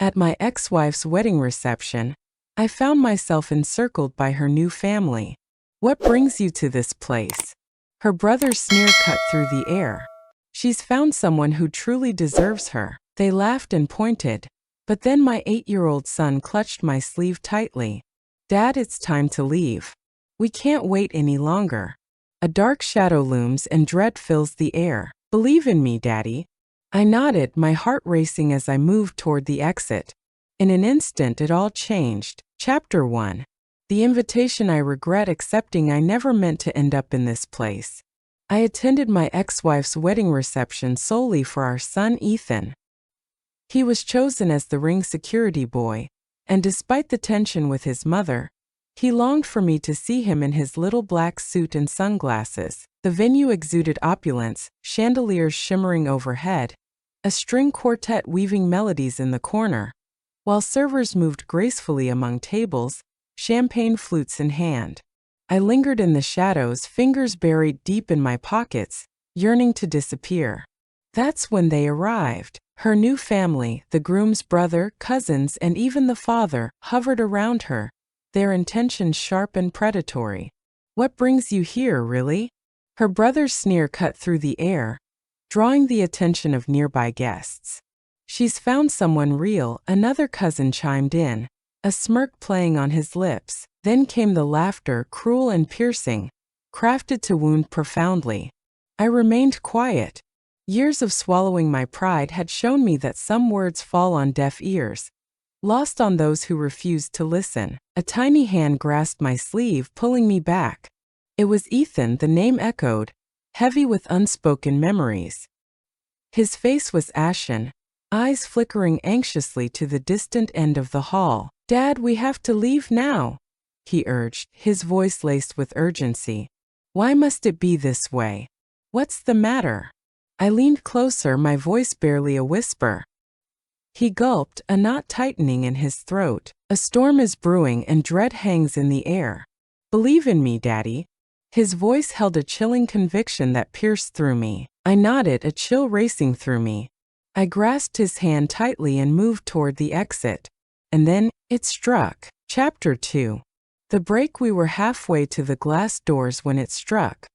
At my ex-wife's wedding reception, I found myself encircled by her new family. What brings you to this place? Her brother's sneer cut through the air. She's found someone who truly deserves her. They laughed and pointed, but then my 8-year-old son clutched my sleeve tightly. Dad, it's time to leave. We can't wait any longer. A dark shadow looms and dread fills the air. Believe in me, Daddy. I nodded, my heart racing as I moved toward the exit. In an instant it all changed. Chapter 1. The invitation I regret accepting. I never meant to end up in this place. I attended my ex-wife's wedding reception solely for our son Ethan. He was chosen as the ring security boy, and despite the tension with his mother, he longed for me to see him in his little black suit and sunglasses. The venue exuded opulence, chandeliers shimmering overhead, a string quartet weaving melodies in the corner, while servers moved gracefully among tables, champagne flutes in hand. I lingered in the shadows, fingers buried deep in my pockets, yearning to disappear. That's when they arrived. Her new family, the groom's brother, cousins, and even the father, hovered around her, their intentions sharp and predatory. What brings you here, really? Her brother's sneer cut through the air, drawing the attention of nearby guests. She's found someone real, another cousin chimed in, a smirk playing on his lips. Then came the laughter, cruel and piercing, crafted to wound profoundly. I remained quiet. Years of swallowing my pride had shown me that some words fall on deaf ears, lost on those who refused to listen. A tiny hand grasped my sleeve, pulling me back. It was Ethan, the name echoed, heavy with unspoken memories. His face was ashen, eyes flickering anxiously to the distant end of the hall. Dad, we have to leave now, he urged, his voice laced with urgency. Why must it be this way? What's the matter? I leaned closer, my voice barely a whisper. He gulped, a knot tightening in his throat. A storm is brewing and dread hangs in the air. Believe in me, Daddy. His voice held a chilling conviction that pierced through me. I nodded, a chill racing through me. I grasped his hand tightly and moved toward the exit. And then, it struck. Chapter 2. The break. We were halfway to the glass doors when it struck.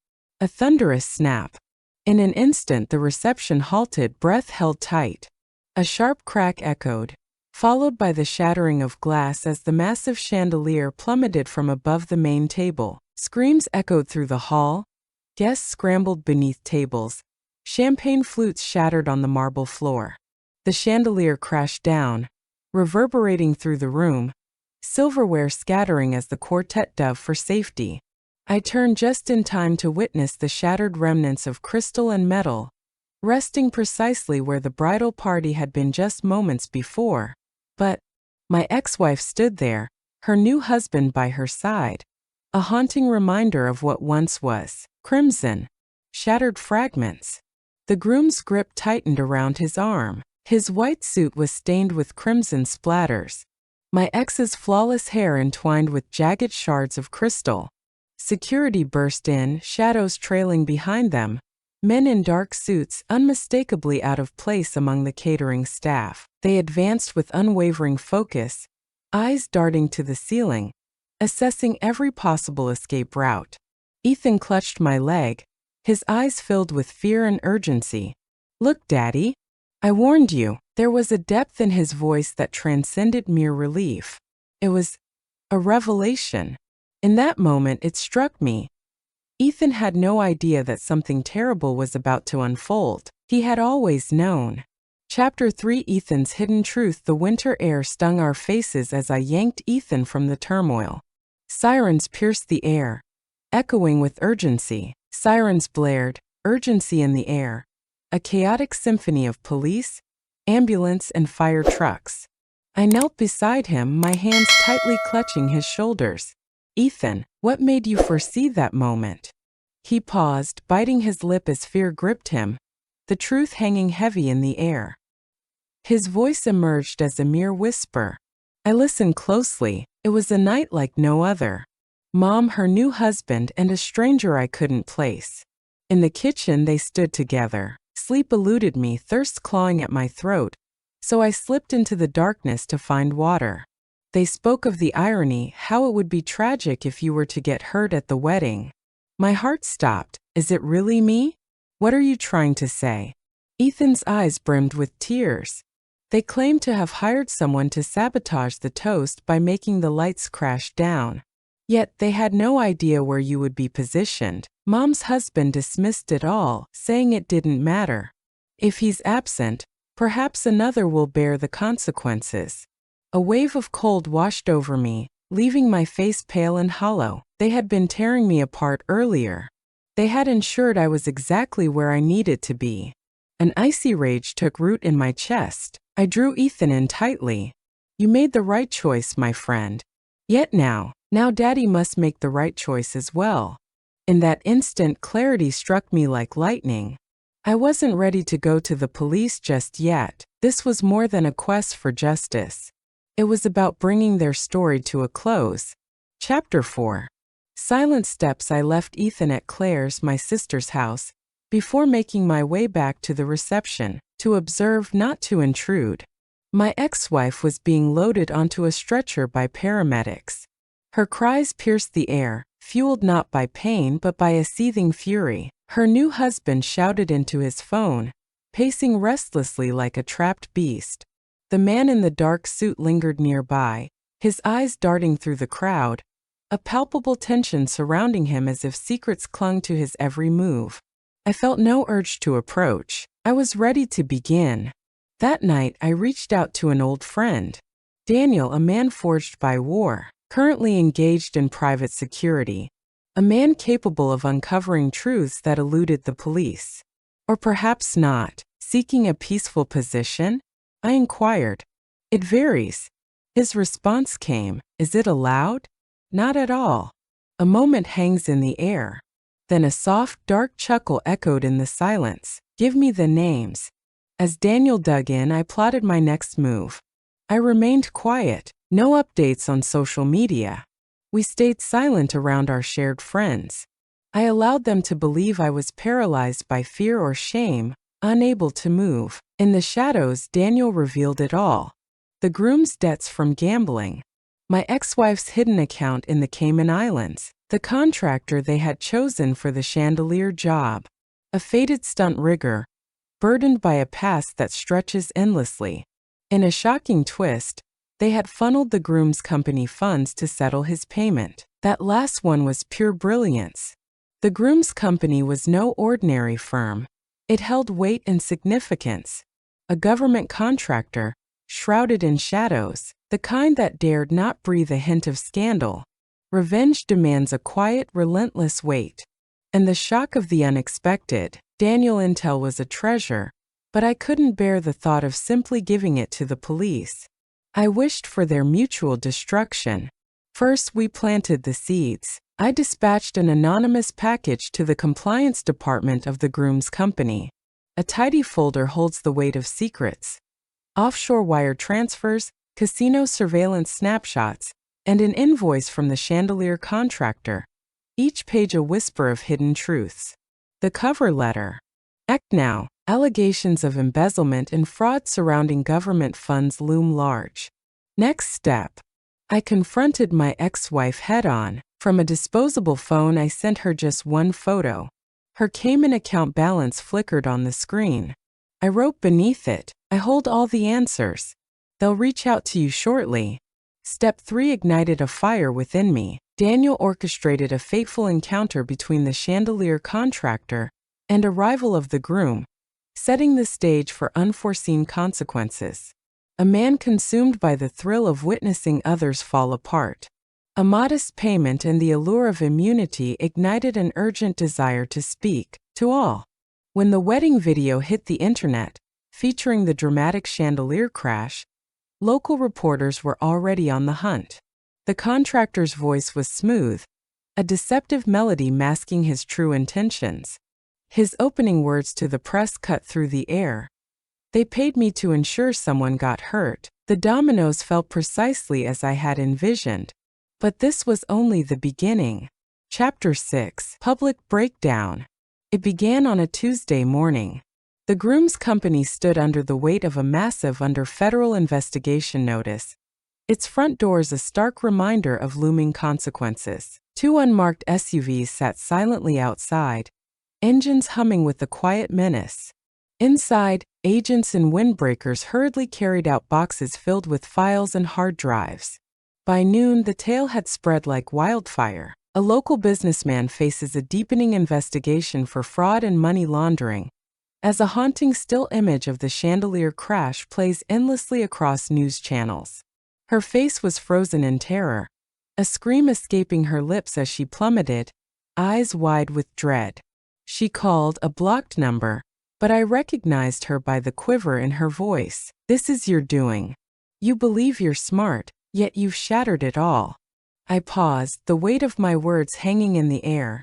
A thunderous snap. In an instant the reception halted, breath held tight. A sharp crack echoed, followed by the shattering of glass as the massive chandelier plummeted from above the main table. Screams echoed through the hall. Guests scrambled beneath tables. Champagne flutes shattered on the marble floor. The chandelier crashed down, reverberating through the room, silverware scattering as the quartet dove for safety. I turned just in time to witness the shattered remnants of crystal and metal, resting precisely where the bridal party had been just moments before. But my ex-wife stood there, her new husband by her side, a haunting reminder of what once was. Crimson, shattered fragments. The groom's grip tightened around his arm. His white suit was stained with crimson splatters. My ex's flawless hair entwined with jagged shards of crystal. Security burst in, shadows trailing behind them, men in dark suits unmistakably out of place among the catering staff. They advanced with unwavering focus, eyes darting to the ceiling, assessing every possible escape route. Ethan clutched my leg, his eyes filled with fear and urgency. Look, Daddy, I warned you. There was a depth in his voice that transcended mere relief. It was a revelation. In that moment it struck me. Ethan had no idea that something terrible was about to unfold. He had always known. Chapter 3. Ethan's hidden truth. The winter air stung our faces as I yanked Ethan from the turmoil. Sirens pierced the air, echoing with urgency. Sirens blared, urgency in the air. A chaotic symphony of police, ambulance, and fire trucks. I knelt beside him, my hands tightly clutching his shoulders. Ethan, what made you foresee that moment? He paused, biting his lip as fear gripped him, the truth hanging heavy in the air. His voice emerged as a mere whisper. I listened closely. It was a night like no other. Mom, her new husband, and a stranger I couldn't place. In the kitchen they stood together. Sleep eluded me, thirst clawing at my throat, So I slipped into the darkness to find water. They spoke of the irony, how it would be tragic if you were to get hurt at the wedding. My heart stopped. Is it really me? What are you trying to say? Ethan's eyes brimmed with tears. They claimed to have hired someone to sabotage the toast by making the lights crash down. Yet they had no idea where you would be positioned. Mom's husband dismissed it all, saying it didn't matter. If he's absent, perhaps another will bear the consequences. A wave of cold washed over me, leaving my face pale and hollow. They had been tearing me apart earlier. They had ensured I was exactly where I needed to be. An icy rage took root in my chest. I drew Ethan in tightly. You made the right choice, my friend. Yet now Daddy must make the right choice as well. In that instant, clarity struck me like lightning. I wasn't ready to go to the police just yet. This was more than a quest for justice. It was about bringing their story to a close. Chapter 4. Silent steps. I left Ethan at Claire's, my sister's house, before making my way back to the reception, to observe, not to intrude. My ex-wife was being loaded onto a stretcher by paramedics. Her cries pierced the air, fueled not by pain but by a seething fury. Her new husband shouted into his phone, pacing restlessly like a trapped beast. The man in the dark suit lingered nearby, his eyes darting through the crowd, a palpable tension surrounding him as if secrets clung to his every move. I felt no urge to approach. I was ready to begin. That night, I reached out to an old friend. Daniel, a man forged by war, currently engaged in private security. A man capable of uncovering truths that eluded the police. Or perhaps not. Seeking a peaceful position? I inquired. It varies. His response came, is it allowed? Not at all. A moment hangs in the air. Then a soft, dark chuckle echoed in the silence. Give me the names. As Daniel dug in, I plotted my next move. I remained quiet. No updates on social media. We stayed silent around our shared friends. I allowed them to believe I was paralyzed by fear or shame, unable to move. In the shadows, Daniel revealed it all. The groom's debts from gambling. My ex-wife's hidden account in the Cayman Islands. The contractor they had chosen for the chandelier job. A fated stunt rigger, burdened by a past that stretches endlessly. In a shocking twist, they had funneled the groom's company funds to settle his payment. That last one was pure brilliance. The groom's company was no ordinary firm. It held weight and significance. A government contractor, shrouded in shadows, the kind that dared not breathe a hint of scandal. Revenge demands a quiet, relentless weight. And the shock of the unexpected. Daniel Intel was a treasure, but I couldn't bear the thought of simply giving it to the police. I wished for their mutual destruction. First, we planted the seeds. I dispatched an anonymous package to the compliance department of the groom's company. A tidy folder holds the weight of secrets. Offshore wire transfers, casino surveillance snapshots, and an invoice from the chandelier contractor. Each page a whisper of hidden truths. The cover letter. Act now. Allegations of embezzlement and fraud surrounding government funds loom large. Next step. I confronted my ex-wife head-on. From a disposable phone, I sent her just one photo. Her Cayman account balance flickered on the screen. I wrote beneath it, I hold all the answers. They'll reach out to you shortly. Step 3 ignited a fire within me. Daniel orchestrated a fateful encounter between the chandelier contractor and arrival of the groom, setting the stage for unforeseen consequences. A man consumed by the thrill of witnessing others fall apart. A modest payment and the allure of immunity ignited an urgent desire to speak to all. When the wedding video hit the internet, featuring the dramatic chandelier crash, local reporters were already on the hunt. The contractor's voice was smooth, a deceptive melody masking his true intentions. His opening words to the press cut through the air. They paid me to ensure someone got hurt. The dominoes fell precisely as I had envisioned. But this was only the beginning. Chapter 6. Public Breakdown. It began on a Tuesday morning. The groom's company stood under the weight of a massive under federal investigation notice, its front doors a stark reminder of looming consequences. Two unmarked SUVs sat silently outside, engines humming with the quiet menace. Inside, agents in windbreakers hurriedly carried out boxes filled with files and hard drives. By noon, the tale had spread like wildfire. A local businessman faces a deepening investigation for fraud and money laundering, as a haunting still image of the chandelier crash plays endlessly across news channels. Her face was frozen in terror, a scream escaping her lips as she plummeted, eyes wide with dread. She called a blocked number, but I recognized her by the quiver in her voice. "This is your doing. You believe you're smart, yet you've shattered it all." I paused, the weight of my words hanging in the air,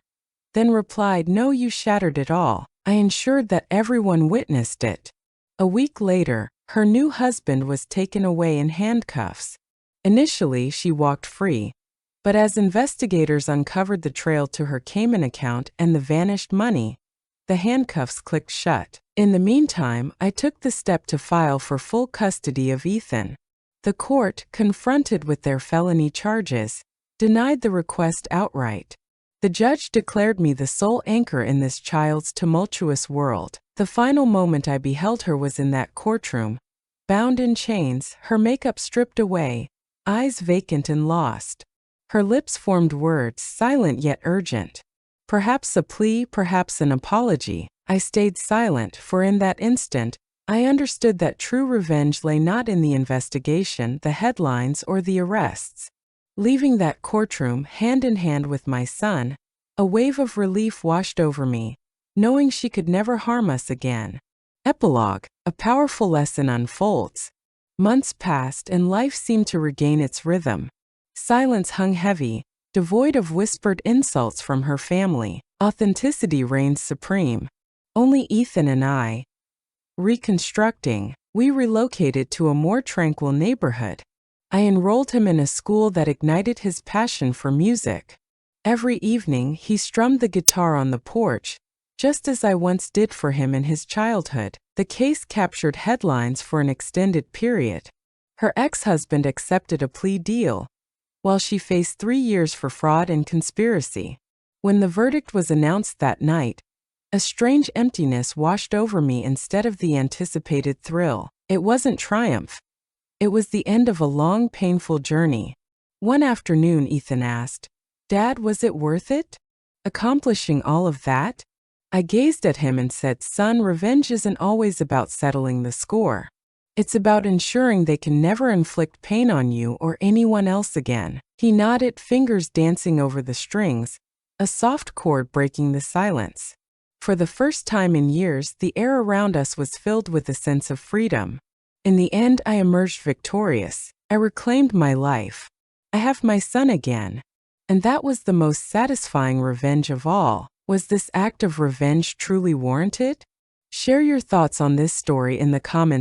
then replied, "No, you shattered it all. I ensured that everyone witnessed it." A week later, her new husband was taken away in handcuffs. Initially, she walked free, but as investigators uncovered the trail to her Cayman account and the vanished money, the handcuffs clicked shut. In the meantime, I took the step to file for full custody of Ethan. The court, confronted with their felony charges, denied the request outright. The judge declared me the sole anchor in this child's tumultuous world. The final moment I beheld her was in that courtroom, bound in chains, her makeup stripped away, eyes vacant and lost. Her lips formed words, silent yet urgent. Perhaps a plea, perhaps an apology. I stayed silent, for in that instant, I understood that true revenge lay not in the investigation, the headlines, or the arrests. Leaving that courtroom, hand in hand with my son, a wave of relief washed over me, knowing she could never harm us again. Epilogue. A powerful lesson unfolds. Months passed and life seemed to regain its rhythm. Silence hung heavy, devoid of whispered insults from her family. Authenticity reigned supreme. Only Ethan and I. Reconstructing, we relocated to a more tranquil neighborhood. I enrolled him in a school that ignited his passion for music. Every evening, he strummed the guitar on the porch, just as I once did for him in his childhood. The case captured headlines for an extended period. Her ex-husband accepted a plea deal, while she faced 3 years for fraud and conspiracy. When the verdict was announced that night, a strange emptiness washed over me instead of the anticipated thrill. It wasn't triumph. It was the end of a long, painful journey. One afternoon, Ethan asked, "Dad, was it worth it? Accomplishing all of that?" I gazed at him and said, "Son, revenge isn't always about settling the score. It's about ensuring they can never inflict pain on you or anyone else again." He nodded, fingers dancing over the strings, a soft chord breaking the silence. For the first time in years, the air around us was filled with a sense of freedom. In the end, I emerged victorious. I reclaimed my life. I have my son again. And that was the most satisfying revenge of all. Was this act of revenge truly warranted? Share your thoughts on this story in the comments